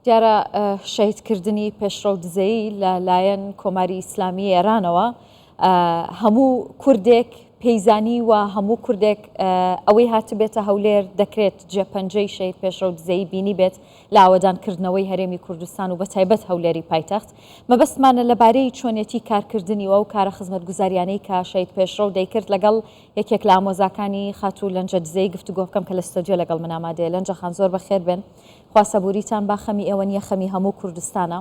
دیارە شەهیدکردنی پێشڕە و دزەی لە لایەن کۆماری ئیسلامی ئێرانەوە هەموو کوردێک پەیزانی و هەموو کوردێک ئەوەی هاتبێتە هەولێر دەکرێت جێپەنجەی شەهید پێشڕە و دزەی بینی بێت لە ئاوەدانکردنەوەی هەرێمی کوردستان و بە تایبەت هەولێری پایتەخت. مەبەستمانە لەبارەی چۆنیەتی کارکردنی و کارە خزمەتگوزاریانەی کە شەهید پێشڕە و دەیکرد لەگەڵ یەکێک لە ئامۆزاکانی خاتوو لەنجە دزەی گفتوگۆ بکەم کە لە ستۆدیۆ لەگەڵ من ئامادەیە. لەنجە خان زۆر بەخێر بێن، خوا سەبووریتان با. خەمی ئێوە نیە، خەمی هەموو کوردستانە.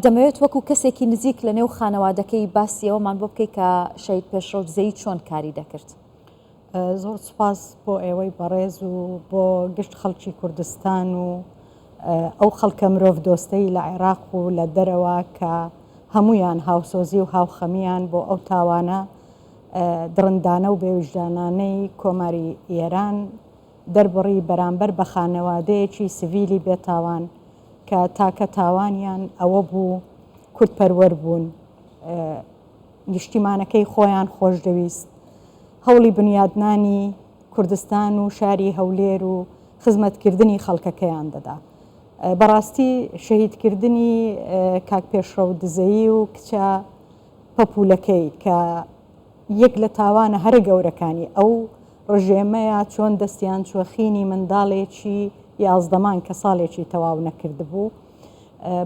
دەمەوێت وەکو کەسێکی نزیک لە نێو خانەوادەکەی باسی ئەوەمان بۆ بکەی کە شەهید پێشڕە و دزەی چۆن کاری دەکرد. زۆر سوپاس بۆ ئێوەی بەڕێز و بۆ گشت خەڵکی کوردستان و ئەو خەڵکە مرۆڤ دۆستەی لە عێراق و لە دەرەوە کە هەمویان هاوسۆزی و هاوخەمیان بۆ ئەو تاوانە درندانە و بێوجدانانەی کۆماری ئێران دەربڕی بەرامبەر بە خانەوادەیەکی سڤیلی بێتاوان کە تاکە تاوانیان ئەوە بوو کوردپەروەر بوون، نیشتیمانەکەی خۆیان خۆشدەویست، هەوڵی بنیادنانی کوردستان و شاری هەولێر و خزمەتکردنی خەڵکەکەیان دەدا. بەڕاستی شەهیدکردنی کاک پێشڕە و دزەیی و کچە پەپولەکەی کە یەک لە تاوانە هەرە گەورەکانی ئەو ڕژێمەیە چۆن دەستیان چوەخینی منداڵێکی 11 کە ساڵێکی تەواو نەکرد بوو،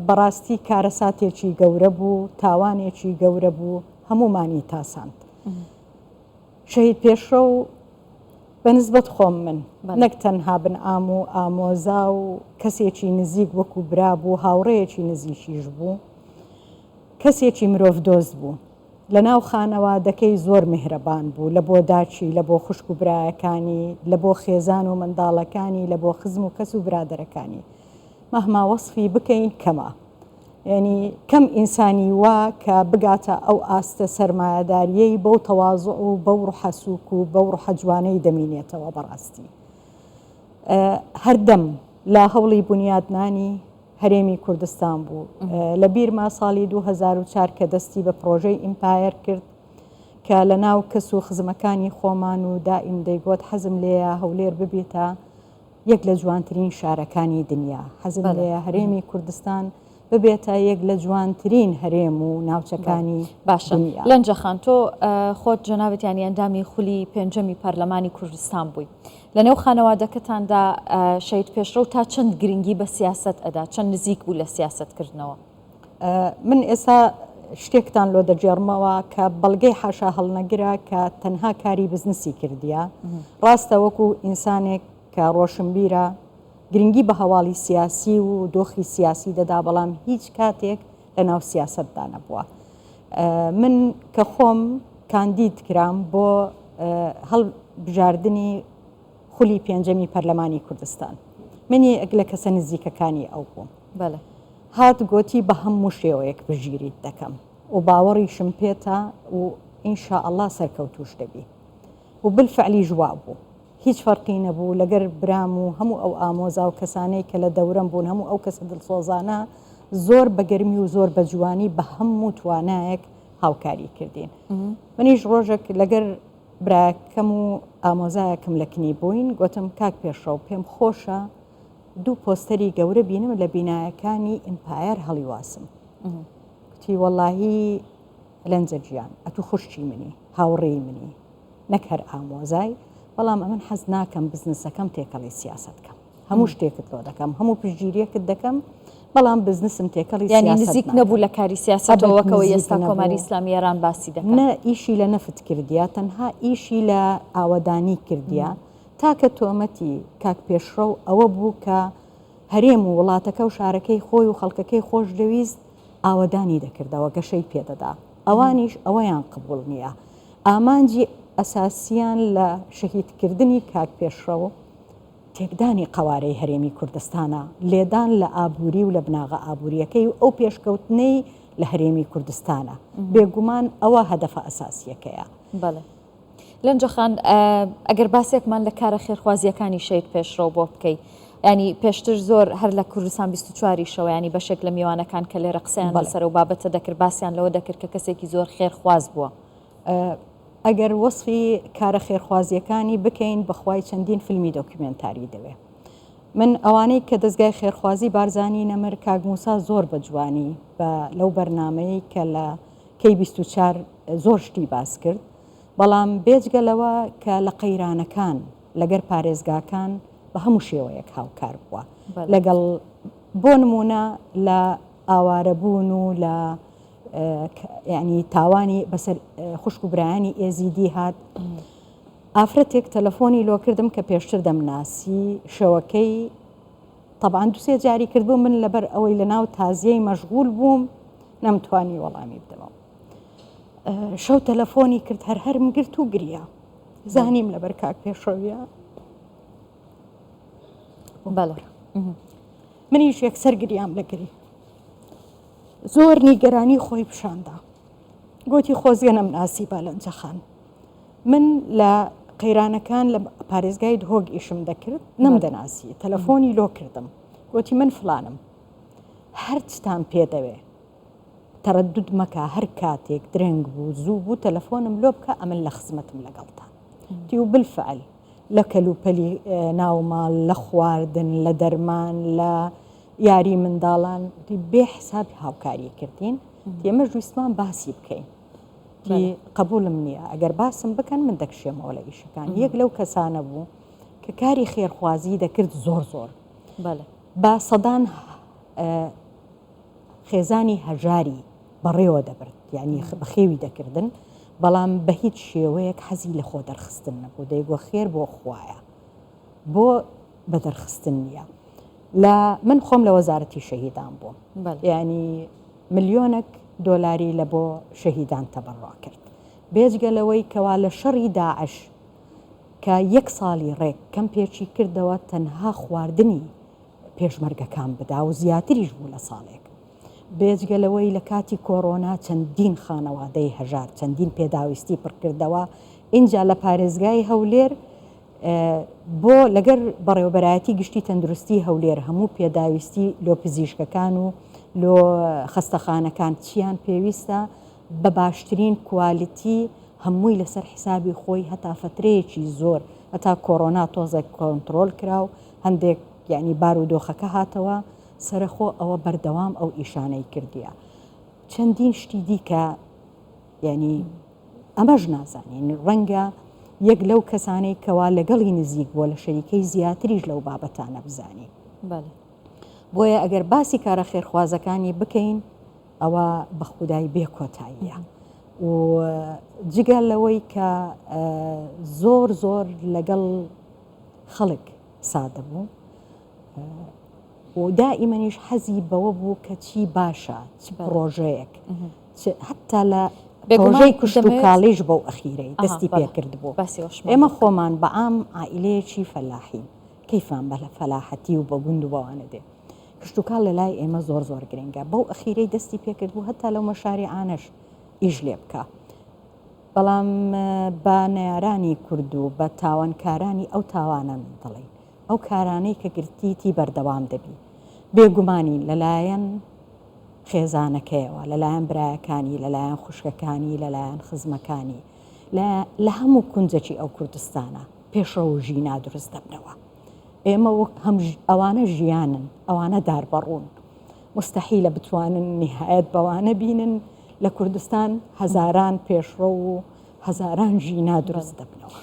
بەڕاستی کارەساتێکی گەورە بوو، تاوانێکی گەورە بوو، هەمومانی تاساند. شەهید پێشڕە و بەنسبەت خۆم من نەک تەنها بنئام و ئامۆزا و کەسێکی نزیک وەکو برا بوو، هاوڕێیەکی نزیکیش بوو، کەسێکی مرۆڤ دۆست بوو، لە ناو خانەوادەکەی زۆر میهرەبان بوو، لە بۆ داچی، لە بۆ خوشک و برایەکانی، لە بۆ خێزان و منداڵەکانی، لە بۆ خزم و کەس و برادەرەکانی. مەهما وەصفی بکەین کەمە، یعنی کەم ئینسانی وا کە بگاتە ئەو ئاستە سەرمایەداریەی بەو تەواضع و بەو ڕوحەسووک و بەو ڕوحەجوانەی دەمینێتەوە. بەڕاستی هەردەم لە هەوڵی بنیادنانی هەرێمی کوردستان بوو. لە بیرما ساڵی 2004 کە دەستی بە پرۆژەی ئیمپایر کرد کە لە ناو کەس و خزمەکانی خۆمان و دائیم دەیگوت حەزم لێیە هەولێر ببێتە یەک لە جوانترین شارەکانی دنیا، حەزم لێیە هەرێمی کوردستان ببێتە یەک لە جوانترین هەرێم و ناوچەکانی باشە. لەنجە خان تۆ خۆت جەنابەتیانی ئەندامی خولی پێنجەمی پەرلەمانی کوردستان بووی. لە نێو خانەوادەکەتاندا شەهید پێشڕە و تا چەند گرنگی بە سیاست ئەدا، چەند نزیک بوو لە سیاستکردنەوە؟ من ئێستا شتێکتان لۆ دەجێڕمەوە کە بەڵگەی حاشا هەڵنەگرە کە تەنها کاری بزنسی کردیە. ڕاستە وەکو ئینسانێک کە ڕۆشنبیرە گرنگی بە هەواڵی سیاسی و دۆخی سیاسی دەدا، بەڵام هیچ کاتێک لە ناو سیاستدا نەبووە. من کە خۆم کاندید کرام بۆ هەڵبژاردننی خولی پێنجەمی پەرلەمانی کوردستان، منی ئەک لە کەسە نزیکەکانی ئەو بووم. بەڵێ هات گوتی بە هەموو شێوەیەک بژیریت دەکەم و باوەڕیشم پێێتە و ئینشاءالله سەرکەوتوش دەبی و بالفعلی جوا بوو. هیچ فەرقی نەبوو لەگەر برام و هەموو ئەو ئامۆزا و کەسانەی کە لە دەورم بوون، هەموو ئەو کەسە دڵسۆزانە زۆر بەگەرمی و زۆر بە جوانی بە هەموو توانایەک هاوکاری کردین. منیش ڕۆژێک لەگەر براکەم و ئامۆزایەکم لە کنی بووین، گوتم کاک پێشڕە و پێم خۆشە 2 پۆستەری گەورە بینم لە بینایەکانی ئیمپایر هەڵیواسم. گوتی وەڵاهی لەنجە گیان ئەتو خوشتی منی، هاوڕێی منی، نەک هەر ئامۆزای، بەڵام ئەمن حەز ناکەم بزنسەکەم تێکەڵی سیاسەتکەم، هەموو شتێکت لۆ دەکەم، هەموو پژگیریەکت دەکەم، بەڵام بزنسم تێکەڵی سیاست یعنی نزیک نەبوو لە کاری سیاسەتەوەکەوە ئێستا کۆماری ئیسلامی ئێران باسی دەکەن. نە ئیشی لە نەفت کردیا، تەنها ئیشی لە ئاوەدانی کردیا، تاکە تۆمەتی کاک پێشڕە و ئەوە بوو کە هەرێم و وڵاتەکە و شارەکەی خۆی و خەڵکەکەی خۆش دەویست ئاوەدانی دەکردەوە، گەشەی پێدەدا. ئەوانیش ئەوەیان قبول نییە. ئامانجی ئەساسیان لە شەهیدکردنی کاک پێشڕە و تێکدانی قەوارەی هەرێمی کوردستانە، لێدان لە ئابووری و لە بناغە ئابوووریەکەی و ئەو پێشکەوتنەی لە هەرێمی کوردستانە. بێگومان ئەوە هەدەفە ئەساسیەکەیە. بەڵێ. لەنجە خان ئەگەر باسێکمان لە کارە خێرخوازیەکانی شەهید پێشڕە بۆ بکەی، ینی پێشتر زۆر هەر لە کوردستان 24 شەوە، ینی بەشێک لە میوانەکان کە لێرە قسەیان لەسەر و بابەتە دەکرد، باسییان لەوە دەکرد کە کەسێکی زۆر خێرخواز بووە. ئەگەر وەصفی کارە خێرخوازیەکانی بکەین بەخوای چەندین فیلمی دۆکیومنتاری دەوێ. من ئەوانەی کە دەستگای خێرخوازی بارزانی نەمر کاگموسا زۆر بە جوانی بە لەو بەرنمەی کە لە کەی 24 زۆر شتی باس کرد بەڵام بێجگەلەوە کە لە قەیرانەکان لەگەر پارێزگاکان بە هەموو شێوەیەک هاوکار بووە لەگەڵ بۆ نمونە لە ئاوارەبوون و لە ینی تاوانی بەسەر خوشک و برایانی ئێزیدی هات ئافرەتێک تەلەفۆنی لۆ کردم کە پێشتر دەمناسی شەوەکەی طبعاً دوسێ جاری کردبوو من لەبەر ئەوەی لە ناو تازیەی مەشغول بووم نەمتوانی وەڵامی بدەمەوە شەو تەلەفۆنی کرد هەرم گرت و گریا زانیم لەبەر کاک پێشەویە بەڵێ منیش یەکسەر گریام لەگری زۆر نیگەرانی خۆی پیشاندا گوتی خۆزیە نەمناسی بالەنجەخان من لە قەیرانەکان لە پارێزگای هۆگ ئیشم دەکرد نەمدەناسی تەلەفۆنی لۆ کردم گوتی من فلانم هەر چتان پێدەوێ تەرەدود مەکە هەر کاتێک درەنگ بوو زوو بوو تەلەفۆنم لۆ بکە ئەمن لە خزمەتم لەگەڵتان تی و بالفعل لە کەلوپەلی ناوماڵ لە خواردن لە دەرمان لە یاری منداڵان بێ حسابی هاوکاری کردین ئێمە ویستمان باسی بکەین قبولم نییە ئەگەر باسم بکەن من دەکشێمەوە لە ئیشەکان یەک لەو کەسانە بوو کە کاری خێرخوازی دەکرد زۆر با سەدان خێزانی هەژاری بەڕێوە دەبرد یعنی بەخێوی دەکردن بەڵام بە هیچ شێوەیەک حەزی لە خۆ دەرخستن نەبوو دەیگوە خێر بۆ خوایە بۆ بە دەرخستن نییە من خۆم لە وەزارەتی شەهیدان بووم ینی ملیۆنێک دۆلاری لە بۆ شەهیدان تەبەڕوا کرد بێجگەلەوەی کەوا لە شەڕی داعش کە یەک ساڵی ڕێک کەم پێچی کردەوە تەنها خواردنی پێشمەرگەکان بدا و زیاتریش بوو لە ساڵێک بێجگەلەوەی لە کاتی کۆڕۆنا چەندین خانەوادەی هەژار چەندین پێداویستی پڕکردەوە اینجا لە پارێزگای هەولێر بۆ لەگەر بەڕێوەبەرایەتی گشتی تەندروستی هەولێر هەموو پێداویستی لۆ پزیشکەکان و لۆ خەستەخانەکان چیان پێویستە بە باشترین کوالیتی هەمووی لەسەر حسابی خۆی هەتا فترەیەکی زۆر هەتا کۆڕۆنا تۆزێک کۆنتڕۆل کرا و هەندێک یعنی بار و دۆخەکە هاتەوە سەرخۆ ئەوە بەردەوام ئەو ئیشانەی کردیە چەندین شتی دیکە ینی ئەمەش نازانین ڕەنگە یەک لەو کەسانەی کەوا لەگەڵی نزیک بۆ لە شەریکەی زیاتریش لەو بابەتانە بزانین بۆیە ئەگەر باسی کارە خێرخوازەکانی بکەین ئەوە بە خودای بێ کۆتاییە و جگەل لەوەی کە زۆر لەگەڵ خەڵک سادە بوو و دائیمەنیش حەزی بەوە بوو کە چی باشە چ ڕۆژەیەک حتا لە ڕۆژەی کوشت و کاڵیش بەو ئەخیرەی دەستی پێکرد بوو ئێمە خۆمان بە ئام عائیلەیەکی فەلاحین کەیفان بە لە فەلاحەتی و بە گوند و بەوانە دێ کشت و کاڵ لە لای ئێمە زۆر گرنگە بەو ئەخیرەی دەستی پێکرد بوو هەتا لەو مەشاریعانەش ئیش لێ بکە بەڵام بە نەیارانی کورد و بە تاوانکارانی ئەو تاوانە دەڵێن ئەو کارانەی کە گرتیتی بەردەوام دەبی بێگومانی لەلایەن خێزانەکەیەوە لەلایەن برایەکانی لەلایەن خوشکەکانی لەلایەن خزمەکانی لە هەموو کونجێکی ئەو کوردستانە پێشڕەو ژینا دروست دەبنەوە ئێمە وەک ئەوانە ژیانن ئەوانە داربەڕون مستحیلە بتوانن نهایەت بەوانە بینن لە کوردستان هەزاران پێشڕە و هەزاران ژینا دروست دەبنەوە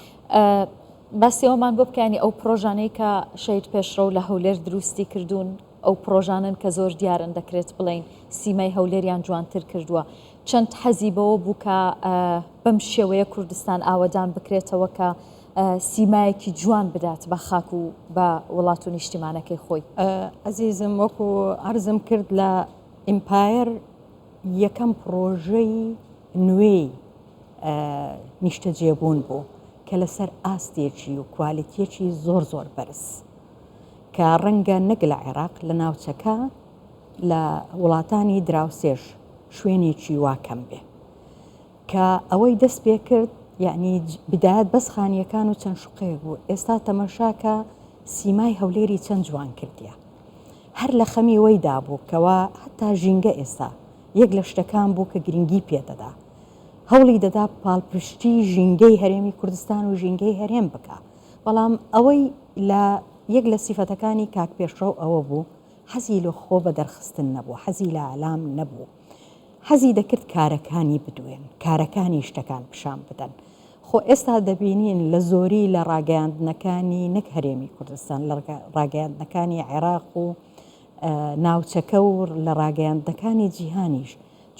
باسی ئەومان بۆ بکەنی ئەو پرۆژانەی کە شەید پێشڕە و لە هەولێر دروستی کردوون ئەو پرۆژانن کە زۆر دیارن دەکرێت بڵین سیمای هەولێریان جوانتر کردووە چەند حەزی بەوە بوو کە بەم شێوەیە کوردستان ئاوەدان بکرێتەوە کە سیمایەکی جوان بدات بە خاک و بە وڵات و نیشتیمانەکەی خۆی ئەزیزم وەکو عەرزم کرد لە ئیمپایر یەکەم پرۆژەی نوێی نیشتە جێبوون بوو کە لەسەر ئاستێکی و کوالیتیەکی زۆر بەرز کە ڕەنگە نەک لە عێراق لە ناوچەکە لە وڵاتانی دراوسێش شوێنێکی واکەم بێ کە ئەوەی دەست پێ کرد یعنی بدایەت بەس خانیەکان و چەند شوقەیە بوو ئێستا تەمەشاکە سیمای هەولێری چەند جوان کردیە هەر لە خەمی وەی دابوو کەوا هەتا ژینگە ئێستا یەک لە شتەکان بوو کە گرنگی پێدەدا هەوڵی دەدا پاڵپشتی ژینگەی هەرێمی کوردستان و ژینگەی هەرێم بکە بەڵام ئەوەی لە یەک لە سیفەتەکانی کاک پێشڕەو ئەوە بوو حەزی لە خۆ بە دەرخستن نەبوو، حەزی لە ئالام نەبوو، حەزی دەکرد کارەکانی بدوێن، کارەکانی شتەکان پیشان بدەن. خۆ ئێستا دەبینین لە زۆری لە ڕاگەیاندنەکانی نەک هەرێمی کوردستان، لە ڕاگەیاندنەکانی عێراق و ناوچەکە و لە ڕاگەیاندنەکانی جیهانیش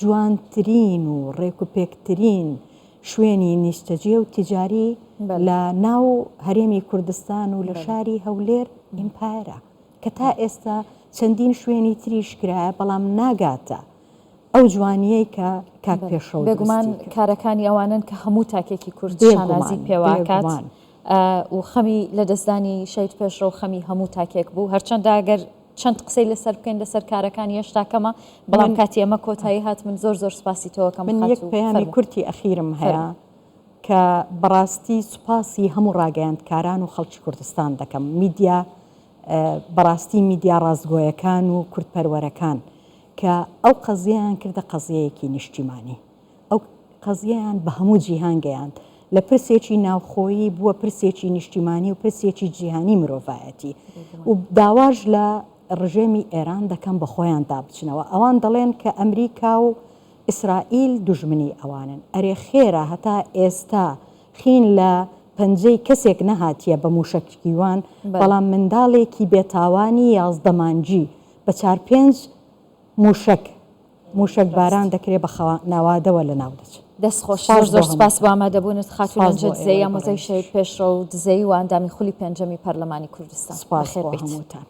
جوانترین و ڕێکوپێکترین شوێنی نیشتەجێ و تیجاری لە ناو هەرێمی کوردستان و لە شاری هەولێر ئیمپایرە کە تا ئێستا چەندین شوێنی تریش کرایە بەڵام ناگاتە ئەو جوانیەی کە کاک پێشڕەو بێگومان کارەکانی ئەوانن کە هەموو تاکێکی کورد شانازی پێواکات و خەمی لە دەستدانی شەید پێشڕەو خەمی هەموو تاکێک بوو هەرچەندە ئەگەر چەند قسەی لەسەر بکەین لەسەر کارەکانی هێشتاکەمە بەڵام کاتی ئەمە کۆتایی هات من زۆر سوپاسی تۆکەم من یەک پەیامی کورتی ئەخیرم هەیە کە بەڕاستی سوپاسی هەموو ڕاگەیاندکاران و خەڵکی کوردستان دەکەم میدیا بەڕاستی میدیا ڕازگۆیەکان و کورتپەروەرەکان کە ئەو قەزییان کردە قەزیەیەکی نیشتیمانی ئەو قەزییان بە هەموو جیهان گەیاند لە پرسێکی ناوخۆیی بووە پرسێکی نیشتیمانی و پرسێکی جیهانی مرۆڤایەتی و داواژ لە ڕژێمی ئێران دەکەم بە خۆیان دابچنەوە ئەوان دەڵێن کە ئەمریکا و ئیسرائیل دوژمنی ئەوانن ئەرێ خێرە هەتا ئێستا خین لە پەنجەی کەسێک نەهاتیە بە موشکیوان بەڵام منداڵێکی بێتاوانی 11 مانجی بە 4-5 موشک باران دەکرێت بە ناوادەوە لە ناو دەچێت. دەستخۆش زۆر سپاس بۆ ئامادەبوونت خاتونەنجە دزەی ئامۆزای شەید پێشڕەو و دزەی و ئەندامی خولی پێنجەمی پەرلەمانی کوردستان. سپاس بۆ هەمووتان.